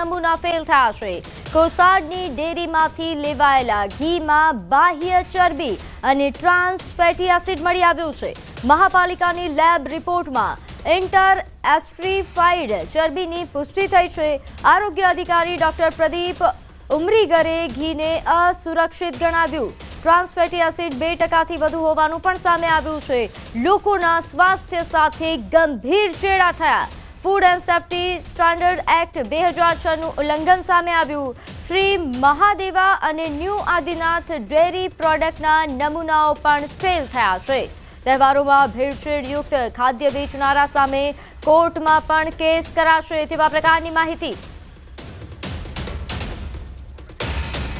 નમૂના ફેલ થયા છે। કોસાડની ડેરીમાંથી લેવાયેલા ઘીમાં બાહ્ય ચરબી અને ટ્રાન્સ ફેટી એસિડ મળી આવ્યું છે। મહાપાલિકાની લેબ રિપોર્ટમાં એન્ટર એસ્ટ્રીફાઇડ ચરબીની પુષ્ટિ થઈ છે। આરોગ્ય અધિકારી ડોક્ટર પ્રદીપ ઉમરીગરે ઘીને અસુરક્ષિત ગણાવ્યું। ટ્રાન્સ ફેટી એસિડ 2% વધુ હોવાનું પણ સામે આવ્યું છે। લોકોના સ્વાસ્થ્ય સાથે ગંભીર ચેડા થયા। Food and safety standard act 2006નું ઉલ્લંઘન સામે આવ્યું। શ્રી મહાદેવા અને ન્યૂ આદિનાથ ડેરી પ્રોડક્ટના નમૂનાઓ પણ ફેલ થયા છે। તહેવારોમાં ભેળસેળયુક્ત ખાદ્ય વેચનારા સામે કોર્ટમાં પણ કેસ કરાશે તેવા પ્રકારની માહિતી।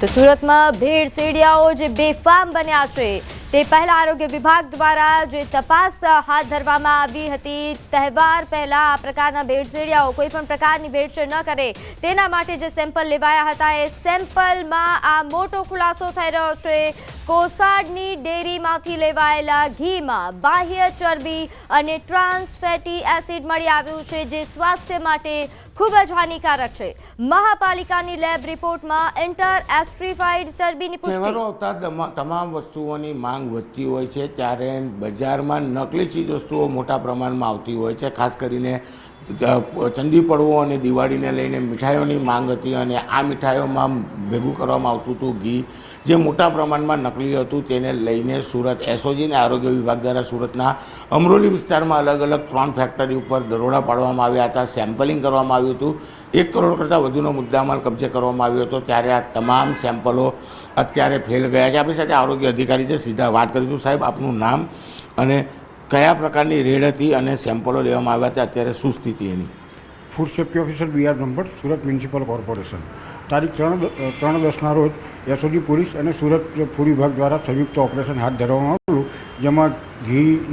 તો સુરતમાં ભેળસેળિયાઓ જે બેફામ બન્યા છે તે પહેલા આરોગ્ય વિભાગ દ્વારા જે તપાસ હાથ ધરવામાં આવી હતી। તહેવાર પહેલા આ પ્રકારના ભેળસેળિયાઓ કોઈ પણ પ્રકારની ભેળસેળ ન કરે તેના માટે જે સેમ્પલ લેવાયા હતા એ સેમ્પલમાં આ મોટો ખુલાસો થઈ રહ્યો છે। કોસાડની ડેરીમાંથી લેવાયેલા ઘીમાં બાહ્ય ચરબી અને ટ્રાન્સ ફેટી એસિડ મળી આવ્યું છે જે સ્વાસ્થ્ય માટે ખૂબ જ હાનિકારક છે। મહાપાલિકાની લેબ રિપોર્ટમાં એન્ટર એસ્ટ્રીફાઇડ ચરબીની પુષ્ટિ। તમામ વસ્તુઓની માંગ વધતી હોય છે ત્યારે બજારમાં નકલી ચીજ વસ્તુઓ મોટા પ્રમાણમાં આવતી હોય છે। ખાસ કરીને ચંદી પડવો અને દિવાળીને લઈને મીઠાઈઓની માંગ હતી અને આ મીઠાઈઓમાં ભેગું કરવામાં આવતું હતું ઘી જે મોટા પ્રમાણમાં નકલી હતું। તેને લઈને સુરત એસઓજી અને આરોગ્ય વિભાગ દ્વારા સુરતના અમરોલી વિસ્તારમાં અલગ અલગ 3 ફેક્ટરી ઉપર દરોડા પાડવામાં આવ્યા હતા। સેમ્પલિંગ કરવામાં આવ્યું હતું। 1 કરોડ કરતાં વધુનો મુદ્દામાલ કબજે કરવામાં આવ્યો હતો ત્યારે આ તમામ સેમ્પલો અત્યારે ફેલ ગયા છે। આપણી સાથે આરોગ્ય અધિકારી છે, સીધા વાત કરીશું। સાહેબ, આપનું નામ અને કયા પ્રકારની રેડ હતી અને સેમ્પલો લેવામાં આવ્યા હતા, અત્યારે શું સ્થિતિ એની? Food safety officer BR number, Surat municipal corporation. તારીખ 3/10ના રોજ એસઓજી પોલીસ અને સુરત ફૂડ વિભાગ દ્વારા સંયુક્ત ઓપરેશન હાથ ધરવામાં આવેલું, જેમાં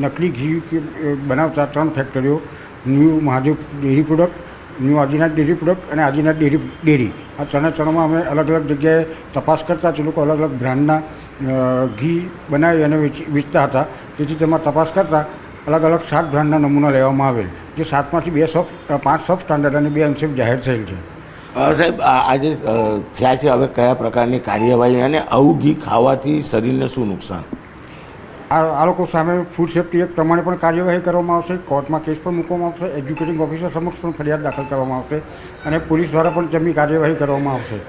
નકલી ઘી બનાવતા 3 ફેક્ટરીઓ, new Mahadev dairy product, new Adinath dairy product અને આદિનાથ ડેરી આ ત્રણમાં અમે અલગ અલગ જગ્યાએ તપાસ કરતા તે લોકો અલગ અલગ બ્રાન્ડના ઘી બનાવી અને વેચતા હતા। તેથી તેમાં તપાસ કરતાં અલગ અલગ 7 બ્રાન્ડના નમૂના લેવામાં આવેલ, જે 7માંથી 5 સબ સ્ટાન્ડર્ડ અને 2 અનસેફ જાહેર થયેલ છે। સાહેબ, આજે થયા છે, હવે કયા પ્રકારની કાર્યવાહી અને આવું ઘી ખાવાથી શરીરને શું નુકસાન? આ લોકો સામે ફૂડ સેફ્ટી એક્ટ પ્રમાણે પણ કાર્યવાહી કરવામાં આવશે, કોર્ટમાં કેસ પણ મૂકવામાં આવશે, એજ્યુકેટિંગ ઓફિસર સમક્ષ પણ ફરિયાદ દાખલ કરવામાં આવશે અને પોલીસ દ્વારા પણ તેમની કાર્યવાહી કરવામાં આવશે।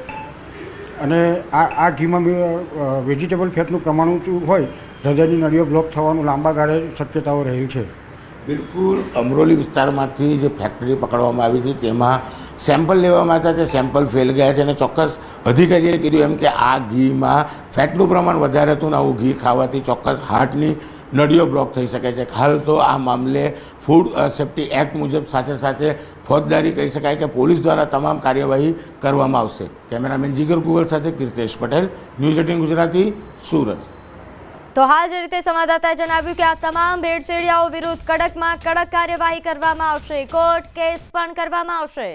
અને આ ઘીમાં વેજીટેબલ ફેટનું પ્રમાણ ઊંચું હોય, હૃદયની નળીઓ બ્લોક થવાનું લાંબા ગાળે શક્યતાઓ રહેલ છે। બિલકુલ, અમરોલી વિસ્તારમાંથી જે ફેક્ટરી પકડવામાં આવી હતી તેમાં સેમ્પલ લેવામાં આવ્યા હતા, તે સેમ્પલ ફેલ ગયા છે અને ચોક્કસ અધિકારીએ કીધું એમ કે આ ઘીમાં ફેટનું પ્રમાણ વધારે હતું ને આવું ઘી ખાવાથી ચોક્કસ હાર્ટની નળીઓ બ્લોક થઈ શકે છે। હાલ તો આ મામલે ફૂડ સેફ્ટી એક્ટ મુજબ સાથે સાથે ફોજદારી કહી શકાય કે પોલીસ દ્વારા તમામ કાર્યવાહી કરવામાં આવશે। કેમેરામેન જીગર કુગલ સાથે કીર્તેશ પટેલ, ન્યૂઝ 18 ગુજરાતી, સુરત। તો હાલ જે રીતે સંવાદદાતાએ જણાવ્યું કે આ તમામ ભેળસેળિયાઓ વિરુદ્ધ કડકમાં કડક કાર્યવાહી કરવામાં આવશે, કોર્ટ કેસ પણ કરવામાં આવશે।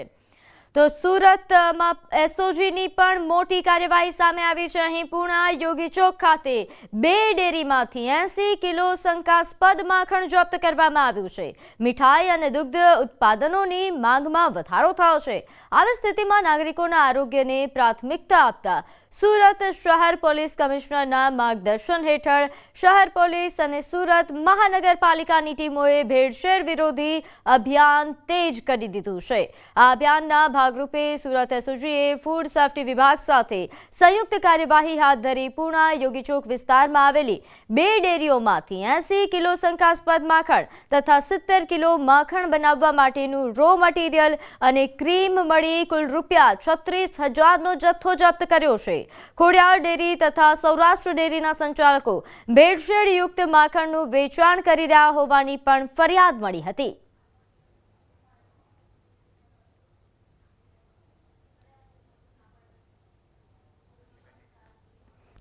તો સુરતમાં એસઓજીની પણ મોટી કાર્યવાહી સામે આવી છે। અહીં પૂણા યોગી ચોક ખાતે 2 ડેરીમાંથી 80 કિલો શંકાસ્પદ માખણ જપ્ત કરવામાં આવ્યું છે। મીઠાઈ અને દુગ્ધ ઉત્પાદનોની માંગમાં વધારો થયો છે। આવી સ્થિતિમાં નાગરિકોના આરોગ્યને પ્રાથમિકતા આપતા સુરત શહેર પોલીસ કમિશનરના માર્ગદર્શન હેઠળ શહેર પોલીસ અને સુરત મહાનગરપાલિકાની ટીમોએ ભેળસેળ વિરોધી અભિયાન તેજ કરી દીધું છે। આ અભિયાનના ભાગરૂપે સુરત એસઓજીએ ફૂડ સેફ્ટી વિભાગ સાથે સંયુક્ત કાર્યવાહી હાથ ધરી પૂણા યોગી ચોક વિસ્તારમાં આવેલી 2 ડેરીઓમાંથી 80 કિલો શંકાસ્પદ માખણ તથા 70 કિલો માખણ બનાવવા માટેનું રો મટીરિયલ અને ક્રીમ મળી કુલ ₹36,000નો જથ્થો જપ્ત કર્યો છે। ખોડિયાર ડેરી તથા સૌરાષ્ટ્ર ડેરીના સંચાલકો ભેળસેળયુક્ત માખણનું વેચાણ કરી રહ્યા હોવાની પણ ફરિયાદ મળી હતી।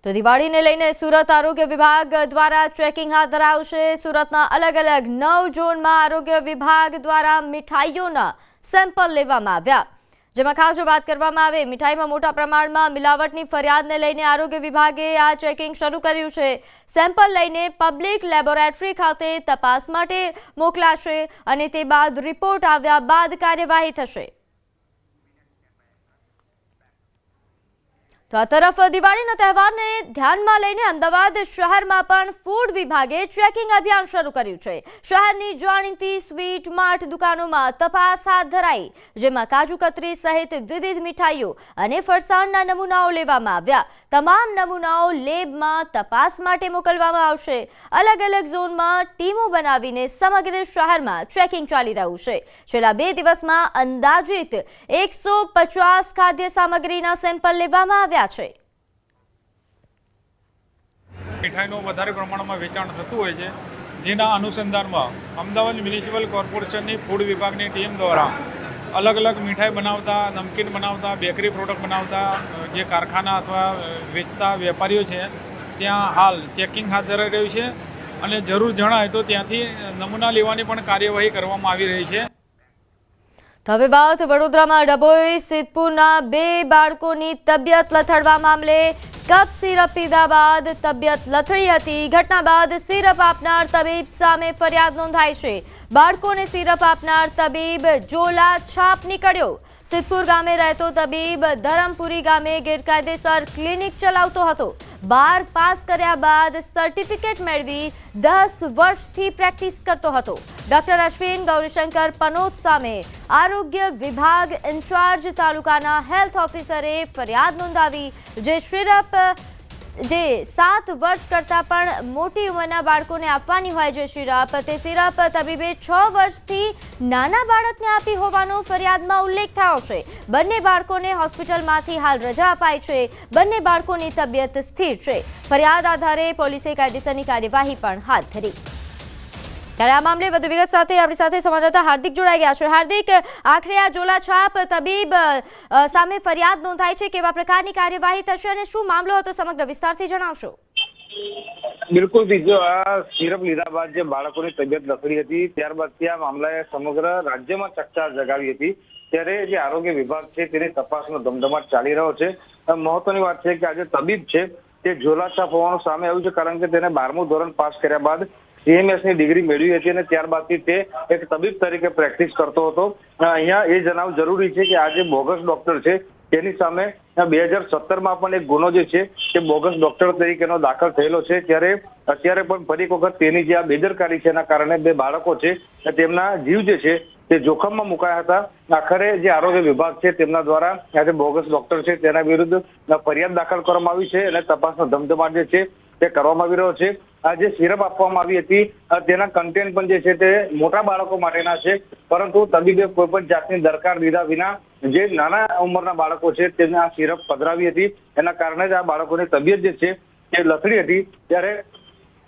તો દિવાળીને લઈને સુરત આરોગ્ય વિભાગ દ્વારા ચેકિંગ હાથ ધરાયું છે। સુરતના અલગ અલગ 9 ઝોનમાં આરોગ્ય વિભાગ દ્વારા મીઠાઈઓના સેમ્પલ લેવામાં આવ્યા, જેમાં ખાસ જો વાત કરવામાં આવે મીઠાઈમાં મોટા પ્રમાણમાં મિલાવટની ફરિયાદને લઈને આરોગ્ય વિભાગે આ ચેકિંગ શરૂ કર્યું છે। સેમ્પલ લઈને પબ્લિક લેબોરેટરી ખાતે તપાસ માટે મોકલાશે અને તે બાદ રિપોર્ટ આવ્યા બાદ કાર્યવાહી થશે। તો આ તરફ દિવાળીના તહેવારને ધ્યાનમાં લઈને અમદાવાદ શહેરમાં પણ ફૂડ વિભાગે ચેકિંગ અભિયાન શરૂ કર્યું છે. શહેરની જાણીતી સ્વીટ માર્ટ દુકાનોમાં તપાસ હાથ ધરાઈ, જેમાં કાજુ કતરી સહિત વિવિધ મીઠાઈઓ અને ફરસાણના નમૂનાઓ લેવામાં આવ્યા. તમામ નમૂનાઓ લેબમાં તપાસ માટે મોકલવામાં આવશે. અલગ અલગ ઝોનમાં ટીમો બનાવીને સમગ્ર શહેરમાં ચેકિંગ ચાલી રહ્યું છે. છેલ્લા 2 દિવસમાં અંદાજિત 150 ખાદ્ય સામગ્રીના સેમ્પલ લેવામાં આવ્યા છે. મીઠાઈનું વધારે પ્રમાણમાં વેચાણ થતું હોય છે, જેના અનુસંધાનમાં અમદાવાદ મ્યુનિસિપલ કોર્પોરેશનની ફૂડ વિભાગની ટીમ દ્વારા અલગ અલગ મીઠાઈ બનાવતા, નમકીન બનાવતા, બેકરી પ્રોડક્ટ બનાવતા જે કારખાના અથવા વેચતા વેપારીઓ છે ત્યાં હાલ ચેકિંગ હાથ ધરાઈ રહ્યું છે અને જરૂર જણાય તો ત્યાંથી નમૂના લેવાની પણ કાર્યવાહી કરવામાં આવી રહી છે. હવે વાત વડોદરામાં ડભોઈ સિદ્ધપુરના 2 બાળકોની તબિયત લથડવા મામલે. કપ સિરપ પીધા બાદ તબિયત લથડી હતી. ઘટના બાદ સિરપ આપનાર તબીબ સામે ફરિયાદ નોંધાઈ છે. બાળકોને સિરપ આપનાર તબીબ જોલા છાપ નીકળ્યો. સિદ્ધપુર ગામે રહેતો તબીબ ધરમપુરી ગામે ગેરકાયદેસર ક્લિનિક ચલાવતો હતો. 12 પાસ કર્યા બાદ સર્ટિફિકેટ મેળવી 10 વર્ષથી પ્રેક્ટિસ કરતો હતો. ડોક્ટર અશ્વિન ગૌરીશંકર પનોત સામે આરોગ્ય વિભાગ ઇન્ચાર્જ તાલુકાના હેલ્થ ઓફિસરે ફરિયાદ નોંધાવી. જે સિરપ 7 વર્ષ કરતાં પણ મોટી ઉંમરના બાળકોને આપવાની હોય છે સિરપ, તે સિરપ તબીબે 6 વર્ષથી નાના બાળકને આપી હોવાનો ફરિયાદમાં ઉલ્લેખ થયો છે. બંને બાળકોને હોસ્પિટલમાંથી હાલ રજા અપાઈ છે. બંને બાળકોની તબિયત સ્થિર છે. ફરિયાદ આધારે પોલીસે કાયદેસરની કાર્યવાહી પણ હાથ ધરી. ત્યારે આ મામલે વધુ વિગત સાથે આપણી સાથે સંવાદદાતા હાર્દિક જોડાઈ ગયા છે. હાર્દિક, આખરે આ જોલાછાપ તબીબ સામે ફરિયાદ નોંધાઈ છે, કેવા પ્રકારની કાર્યવાહી થશે અને શું મામલો હતો સમગ્ર વિસ્તારથી જણાવશો? બિલકુલ બીજો આ સિરપ લીધા બાદ જે બાળકોની તબિયત લથડી હતી, ત્યારબાદથી આ મામલાએ સમગ્ર રાજ્યમાં ચકચાર જગાવી હતી. ત્યારે જે આરોગ્ય વિભાગ છે તેની તપાસનો ધમધમાટ ચાલી રહ્યો છે. મહત્વની વાત છે કે આજે તબીબ છે તે જોલાછાપ હોવાનું સામે આવ્યું છે, કારણ કે તેને 12મું ધોરણ પાસ કર્યા બાદ CMS ની ડિગ્રી મેળવી હતી અને ત્યારબાદથી તે એક તબીબ તરીકે પ્રેક્ટિસ કરતો હતો. અહીંયા એ જણાવવું જરૂરી છે કે આ જે બોગસ ડોક્ટર છે તેની સામે 2017માં પણ એક ગુનો જે છે તે બોગસ ડોક્ટર તરીકેનો દાખલ થયેલો છે. ત્યારે અત્યારે પણ ફરી એક વખત તેની જે આ બેદરકારી છે એના કારણે 2 બાળકો છે તેમના જીવ જે છે તે જોખમમાં મુકાયા હતા. આખરે જે આરોગ્ય વિભાગ છે તેમના દ્વારા આ જે બોગસ ડોક્ટર છે તેના વિરુદ્ધ ફરિયાદ દાખલ કરવામાં આવી છે અને તપાસનો ધમધમાટ જે છે તે કરવામાં આવી રહ્યો છે. આ જે સિરપ આપવામાં આવી હતી તેના કન્ટેન્ટ પણ જે છે તે મોટા બાળકો માટેના છે, પરંતુ તબીબે કોઈ પણ જાતની દરકાર લીધા વિના જે નાના ઉંમરના બાળકો છે તેને આ સિરપ પધરાવી હતી. એના કારણે જ આ બાળકોની તબિયત જે છે તે લથડી હતી. ત્યારે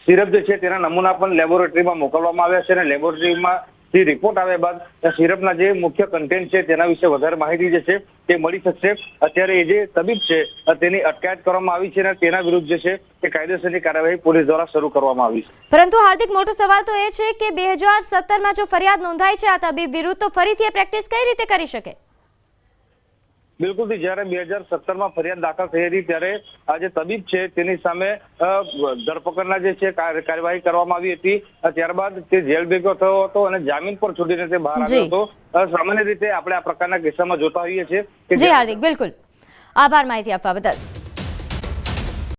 સિરપ જે છે તેના નમૂના પણ લેબોરેટરીમાં મોકલવામાં આવ્યા છે અને લેબોરેટરીમાં રિપોર્ટ આવ્યા બાદ સિરપના જે મુખ્ય કન્ટેન્ટ છે તેના વિશે વધારે માહિતી જે છે તે મળી શકશે. અત્યારે એ જે તબીબ છે તેની અટકાયત કરવામાં આવી છે અને તેના વિરુદ્ધ જે છે તે કાયદેસરની કાર્યવાહી પોલીસ દ્વારા શરૂ કરવામાં આવી છે. પરંતુ હાર્દિક, મોટો સવાલ તો એ છે કે 2017માં જો ફરિયાદ નોંધાઈ છે આ તબીબ વિરુદ્ધ, તો ફરીથી એ પ્રેક્ટિસ કઈ રીતે કરી શકે? બિલકુલ, જયારે 2017માં ફરિયાદ દાખલ થઈ હતી ત્યારે આ જે તબીબ છે તેની સામે ધરપકડના જે છે કાર્યવાહી કરવામાં આવી હતી. ત્યારબાદ તે જેલ ભેગો થયો હતો અને જામીન પર છૂટીને તે બહાર આવ્યો હતો. સામાન્ય રીતે આપણે આ પ્રકારના કિસ્સામાં જોતા હોઈએ છીએ. જી હાર્દિક, બિલકુલ. આભાર માહિતી આપવા બદલ.